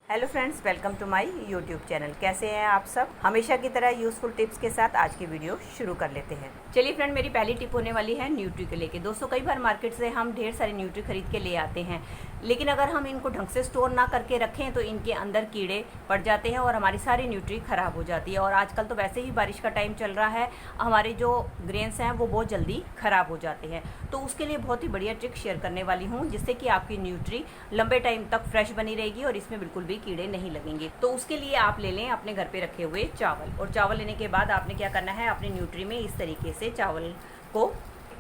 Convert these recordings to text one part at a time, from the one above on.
Hello friends, welcome to my YouTube channel. कैसे हैं आप सब? हमेशा की तरह यूज़फुल टिप्स के साथ आज की वीडियो शुरू कर लेते हैं। चलिए फ्रेंड, मेरी पहली टिप होने वाली है न्यूट्री के लेके। दोस्तों, कई बार मार्केट से हम ढेर सारे न्यूट्री खरीद के ले आते हैं, लेकिन अगर हम इनको ढंग से स्टोर ना करके रखें तो इनके अंदर कीड़े पड़ जाते हैं और हमारी सारी न्यूट्री ख़राब हो जाती है। और आजकल तो वैसे ही बारिश का टाइम चल रहा है, हमारे जो ग्रेन्स हैं वो बहुत जल्दी ख़राब हो जाते हैं। तो उसके लिए बहुत ही बढ़िया ट्रिक शेयर करने वाली हूँ, जिससे कि आपकी न्यूट्री लंबे टाइम तक फ्रेश बनी रहेगी और इसमें बिल्कुल भी कीड़े नहीं लगेंगे। तो उसके लिए आप ले लें अपने घर पे रखे हुए चावल, और चावल लेने के बाद आपने क्या करना है, अपनी न्यूट्री में इस तरीके से चावल को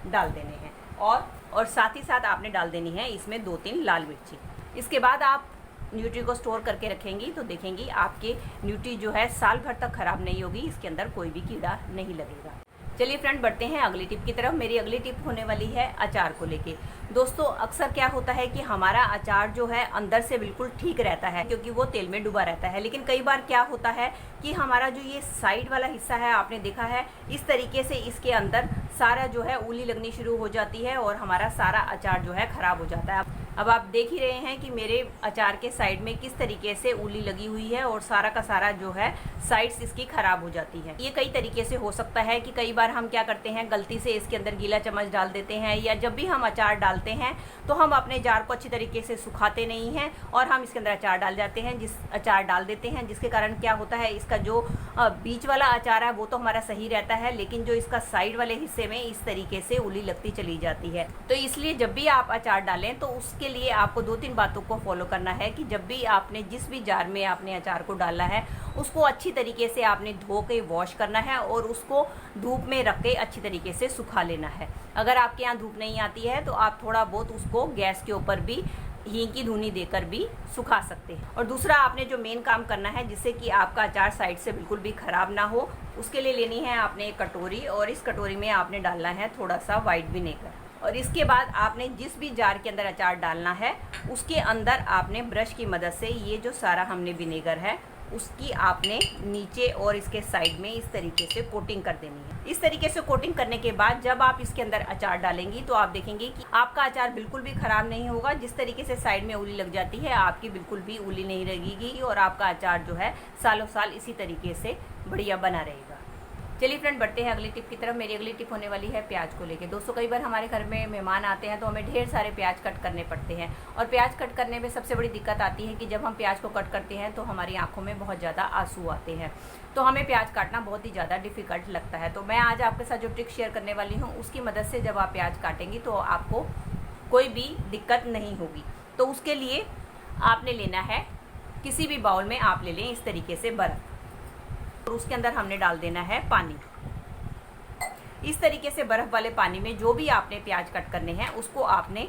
डाल देने हैं और साथ ही साथ आपने डाल देनी है इसमें 2-3 लाल मिर्ची। इसके बाद आप न्यूट्री को स्टोर करके रखेंगी तो देखेंगी आपके न्यूट्री जो है साल भर तक खराब नहीं होगी, इसके अंदर कोई भी कीड़ा नहीं लगेगा। चलिए फ्रेंड, बढ़ते हैं अगली टिप की तरफ। मेरी अगली टिप होने वाली है अचार को लेके। दोस्तों, अक्सर क्या होता है कि हमारा अचार जो है अंदर से बिल्कुल ठीक रहता है, क्योंकि वो तेल में डूबा रहता है। लेकिन कई बार क्या होता है कि हमारा जो ये साइड वाला हिस्सा है, आपने देखा है इस तरीके से इसके अंदर सारा जो है उली लगनी शुरू हो जाती है और हमारा सारा अचार जो है खराब हो जाता है। अब आप देख ही रहे हैं कि मेरे अचार के साइड में किस तरीके से उली लगी हुई है और सारा का सारा जो है साइड्स इसकी खराब हो जाती है। ये कई तरीके से हो सकता है कि कई बार हम क्या करते हैं, गलती से इसके अंदर गीला चम्मच डाल देते हैं, या जब भी हम अचार डालते हैं तो हम अपने जार को अच्छी तरीके से सुखाते नहीं हैं और हम इसके अंदर अचार डाल देते हैं, जिसके कारण क्या होता है, इसका जो बीच वाला अचार है वो तो हमारा सही रहता है, लेकिन जो इसका साइड वाले हिस्से में इस तरीके से उली लगती चली जाती है। तो इसलिए जब भी आप अचार डालें तो उसके लिए आपको 2-3 बातों को फॉलो करना है कि जब भी आपने जिस भी जार में आपने अचार को डाला है उसको अच्छी तरीके से आपने धो के वॉश करना है और उसको धूप में रख के अच्छी तरीके से सुखा लेना है। अगर आपके यहाँ धूप नहीं आती है तो आप थोड़ा बहुत उसको गैस के ऊपर भी हींग की धुनी देकर भी सुखा सकते हैं। और दूसरा, आपने जो मेन काम करना है जिससे कि आपका अचार साइड से बिल्कुल भी खराब ना हो, उसके लिए लेनी है आपने एक कटोरी, और इस कटोरी में आपने डालना है थोड़ा सा वाइट विनेगर। और इसके बाद आपने जिस भी जार के अंदर अचार डालना है उसके अंदर आपने ब्रश की मदद से ये जो सारा हमने विनेगर है उसकी आपने नीचे और इसके साइड में इस तरीके से कोटिंग कर देनी है। इस तरीके से कोटिंग करने के बाद जब आप इसके अंदर अचार डालेंगी तो आप देखेंगे कि आपका अचार बिल्कुल भी खराब नहीं होगा। जिस तरीके से साइड में उली लग जाती है, आपकी बिल्कुल भी उली नहीं लगेगी और आपका अचार जो है सालों साल इसी तरीके से बढ़िया बना रहेगा। चलिए फ्रेंड, बढ़ते हैं अगली टिप की तरफ। मेरी अगली टिप होने वाली है प्याज को लेके। दोस्तों, कई बार हमारे घर में मेहमान आते हैं तो हमें ढेर सारे प्याज कट करने पड़ते हैं, और प्याज कट करने में सबसे बड़ी दिक्कत आती है कि जब हम प्याज को कट करते हैं तो हमारी आंखों में बहुत ज़्यादा आंसू आते हैं, तो हमें प्याज काटना बहुत ही ज़्यादा डिफ़िकल्ट लगता है। तो मैं आज आपके साथ जो ट्रिक शेयर करने वाली हूँ उसकी मदद से जब आप प्याज काटेंगी तो आपको कोई भी दिक्कत नहीं होगी। तो उसके लिए आपने लेना है, किसी भी बाउल में आप ले लें इस तरीके से बर्फ़, और उसके अंदर हमने डाल देना है पानी। इस तरीके से बर्फ वाले पानी में जो भी आपने प्याज कट करने हैं उसको आपने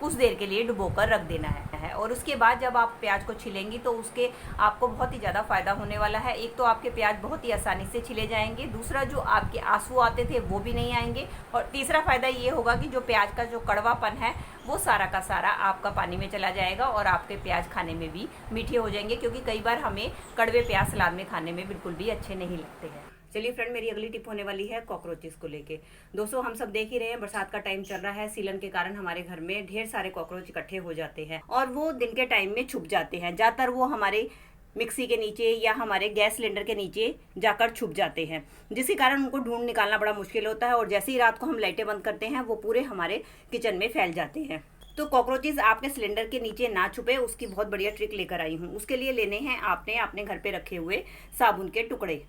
कुछ देर के लिए डुबोकर रख देना है। और उसके बाद जब आप प्याज को छिलेंगी तो उसके आपको बहुत ही ज़्यादा फ़ायदा होने वाला है। एक तो आपके प्याज बहुत ही आसानी से छिले जाएंगे, दूसरा जो आपके आंसू आते थे वो भी नहीं आएंगे, और तीसरा फ़ायदा ये होगा कि जो प्याज का जो कड़वापन है वो सारा का सारा आपका पानी में चला जाएगा और आपके प्याज खाने में भी मीठे हो जाएंगे, क्योंकि कई बार हमें कड़वे प्याज सलाद में खाने में बिल्कुल भी अच्छे नहीं लगते हैं। चलिए फ्रेंड, मेरी अगली टिप होने वाली है कॉकरोचेस को लेके। दोस्तों, हम सब देख ही रहे हैं, बरसात का टाइम चल रहा है, सीलन के कारण हमारे घर में ढेर सारे कॉकरोच इकट्ठे हो जाते हैं और वो दिन के टाइम में छुप जाते हैं। ज़्यादातर वो हमारे मिक्सी के नीचे या हमारे गैस सिलेंडर के नीचे जाकर छुप जाते हैं, जिसके कारण उनको ढूंढ निकालना बड़ा मुश्किल होता है, और जैसे ही रात को हम लाइटें बंद करते हैं वो पूरे हमारे किचन में फैल जाते हैं। तो कॉकरोचेस आपने सिलेंडर के नीचे ना छुपे, उसकी बहुत बढ़िया ट्रिक लेकर आई हूँ। उसके लिए लेने हैं आपने अपने घर पे रखे हुए साबुन के टुकड़े,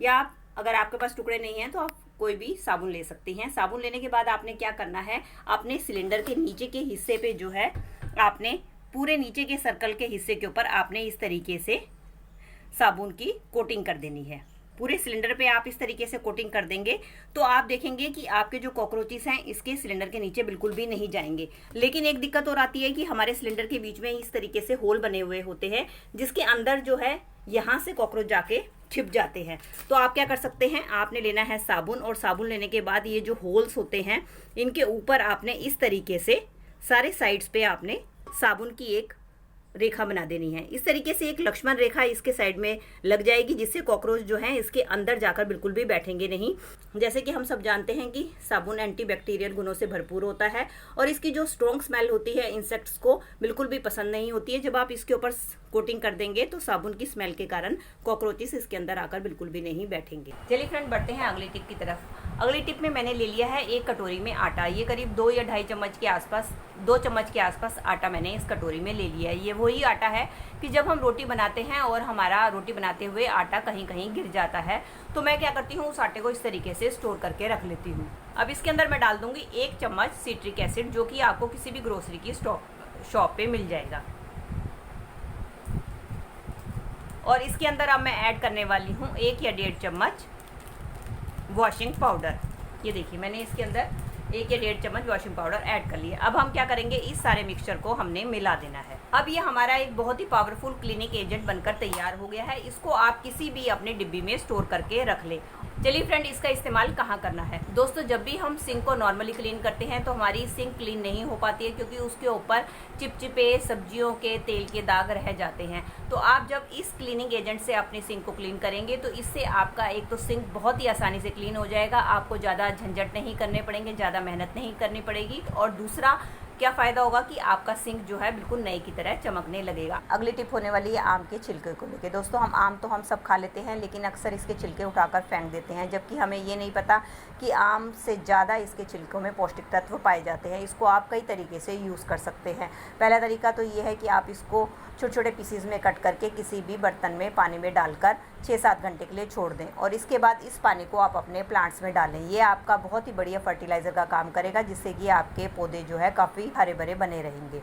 या अगर आपके पास टुकड़े नहीं हैं तो आप कोई भी साबुन ले सकती हैं। साबुन लेने के बाद आपने क्या करना है, अपने सिलेंडर के नीचे के हिस्से पे जो है आपने पूरे नीचे के सर्कल के हिस्से के ऊपर आपने इस तरीके से साबुन की कोटिंग कर देनी है। पूरे सिलेंडर पे आप इस तरीके से कोटिंग कर देंगे तो आप देखेंगे कि आपके जो कॉकरोचेस हैं इसके सिलेंडर के नीचे बिल्कुल भी नहीं जाएंगे। लेकिन एक दिक्कत और आती है कि हमारे सिलेंडर के बीच में इस तरीके से होल बने हुए होते हैं, जिसके अंदर जो है यहाँ से कॉकरोच जाके छिप जाते हैं। तो आप क्या कर सकते हैं, आपने लेना है साबुन, और साबुन लेने के बाद ये जो होल्स होते हैं इनके ऊपर आपने इस तरीके से सारे साइड्स पे आपने साबुन की एक रेखा बना देनी है। इस तरीके से एक लक्ष्मण रेखा इसके साइड में लग जाएगी, जिससे कॉकरोच जो है इसके अंदर जाकर बिल्कुल भी बैठेंगे नहीं। जैसे कि हम सब जानते हैं कि साबुन एंटीबैक्टीरियल गुणों से भरपूर होता है और इसकी जो स्ट्रॉन्ग स्मेल होती है इंसेक्ट्स को बिल्कुल भी पसंद नहीं होती है। जब आप इसके ऊपर कोटिंग कर देंगे तो साबुन की स्मेल के कारण कॉकरोचेस इसके अंदर आकर बिल्कुल भी नहीं बैठेंगे। चलिए फ्रेंड, बढ़ते हैं अगली टिप की तरफ। अगली टिप में मैंने ले लिया है 1 कटोरी में आटा। ये करीब 2 या 2.5 चम्मच के आसपास, 2 चम्मच के आसपास आटा मैंने इस कटोरी में ले लिया है। ये वही आटा है कि जब हम रोटी बनाते हैं और हमारा रोटी बनाते हुए आटा कहीं कहीं गिर जाता है, तो मैं क्या करती हूँ, उस आटे को इस तरीके से स्टोर करके रख लेती हूँ। अब इसके अंदर मैं डाल दूंगी 1 चम्मच सिट्रिक एसिड, जो कि आपको किसी भी ग्रोसरी की शॉप पे मिल जाएगा। और इसके अंदर अब मैं ऐड करने वाली हूँ 1 या 1.5 चम्मच वॉशिंग पाउडर। ये देखिए, मैंने इसके अंदर 1 या 1.5 चम्मच वॉशिंग पाउडर ऐड कर लिया। अब हम क्या करेंगे, इस सारे मिक्सचर को हमने मिला देना है। अब ये हमारा एक बहुत ही पावरफुल क्लीनिंग एजेंट बनकर तैयार हो गया है। इसको आप किसी भी अपने डिब्बी में स्टोर करके रख ले। चलिए फ्रेंड, इसका इस्तेमाल कहाँ करना है। दोस्तों, जब भी हम सिंक को नॉर्मली क्लीन करते हैं तो हमारी सिंक क्लीन नहीं हो पाती है, क्योंकि उसके ऊपर चिपचिपे सब्जियों के तेल के दाग रह जाते हैं। तो आप जब इस क्लीनिंग एजेंट से अपनी सिंक को क्लीन करेंगे तो इससे आपका एक तो सिंक बहुत ही आसानी से क्लीन हो जाएगा, आपको ज़्यादा झंझट नहीं करने पड़ेंगे, ज़्यादा मेहनत नहीं करनी पड़ेगी। और दूसरा क्या फ़ायदा होगा कि आपका सिंक जो है बिल्कुल नई की तरह चमकने लगेगा। अगली टिप होने वाली है आम के छिलके को लेके। दोस्तों, आम तो हम सब खा लेते हैं, लेकिन अक्सर इसके छिलके उठाकर फेंक देते हैं, जबकि हमें ये नहीं पता कि आम से ज़्यादा इसके छिलकों में पौष्टिक तत्व पाए जाते हैं। इसको आप कई तरीके से यूज़ कर सकते हैं। पहला तरीका तो ये है कि आप इसको छोटे छोटे पीसीज में कट करके किसी भी बर्तन में पानी में डालकर 6-7 घंटे के लिए छोड़ दें, और इसके बाद इस पानी को आप अपने प्लांट्स में डालें। ये आपका बहुत ही बढ़िया फर्टिलाइज़र का काम करेगा, जिससे कि आपके पौधे जो है काफ़ी हरे भरे बने रहेंगे।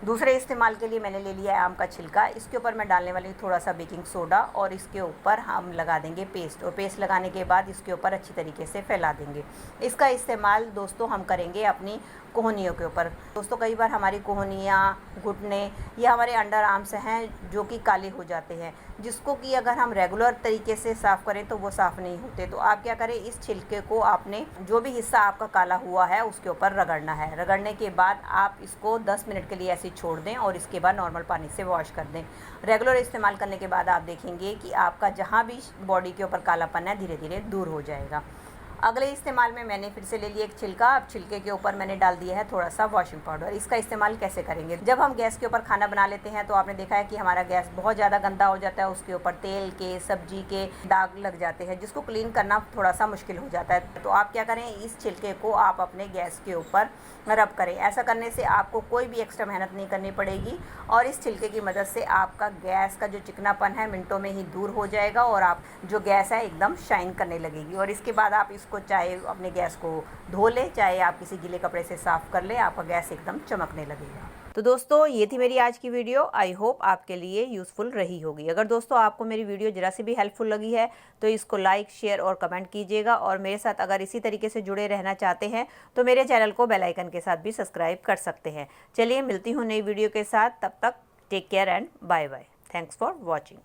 दूसरे इस्तेमाल के लिए मैंने ले लिया है आम का छिलका। इसके ऊपर मैं डालने वाली हूँ थोड़ा सा बेकिंग सोडा, और इसके ऊपर हम लगा देंगे पेस्ट। और पेस्ट लगाने के बाद इसके ऊपर अच्छी तरीके से फैला देंगे। इसका इस्तेमाल दोस्तों हम करेंगे अपनी कोहनियों के ऊपर। दोस्तों, कई बार हमारी कोहनियाँ, घुटने या हमारे अंडर आर्म्स हैं जो कि काले हो जाते हैं, जिसको कि अगर हम रेगुलर तरीके से साफ़ करें तो वो साफ़ नहीं होते। तो आप क्या करें, इस छिलके को आपने जो भी हिस्सा आपका काला हुआ है उसके ऊपर रगड़ना है। रगड़ने के बाद आप इसको 10 मिनट के लिए ऐसे छोड़ दें और इसके बाद नॉर्मल पानी से वॉश कर दें। रेगुलर इस्तेमाल करने के बाद आप देखेंगे कि आपका जहाँ भी बॉडी के ऊपर कालापन है धीरे धीरे दूर हो जाएगा। अगले इस्तेमाल में मैंने फिर से ले लिया एक छिलका। अब छिलके के ऊपर मैंने डाल दिया है थोड़ा सा वॉशिंग पाउडर। इसका इस्तेमाल कैसे करेंगे, जब हम गैस के ऊपर खाना बना लेते हैं तो आपने देखा है कि हमारा गैस बहुत ज़्यादा गंदा हो जाता है, उसके ऊपर तेल के, सब्जी के दाग लग जाते हैं, जिसको क्लीन करना थोड़ा सा मुश्किल हो जाता है। तो आप क्या करें, इस छिलके को आप अपने गैस के ऊपर रब करें। ऐसा करने से आपको कोई भी एक्स्ट्रा मेहनत नहीं करनी पड़ेगी, और इस छिलके की मदद से आपका गैस का जो चिकनापन है मिनटों में ही दूर हो जाएगा, और आप जो गैस है एकदम शाइन करने लगेगी। और इसके बाद आप इसको चाहे अपने गैस को धो ले, चाहे आप किसी गीले कपड़े से साफ़ कर ले, आपका गैस एकदम चमकने लगेगा। तो दोस्तों, ये थी मेरी आज की वीडियो। आई होप आपके लिए यूज़फुल रही होगी। अगर दोस्तों आपको मेरी वीडियो जरा सी भी हेल्पफुल लगी है तो इसको लाइक, शेयर और कमेंट कीजिएगा। और मेरे साथ अगर इसी तरीके से जुड़े रहना चाहते हैं तो मेरे चैनल को बेल आइकन के साथ भी सब्सक्राइब कर सकते हैं। चलिए, मिलती हूँ नई वीडियो के साथ। तब तक take care and bye bye. Thanks for watching.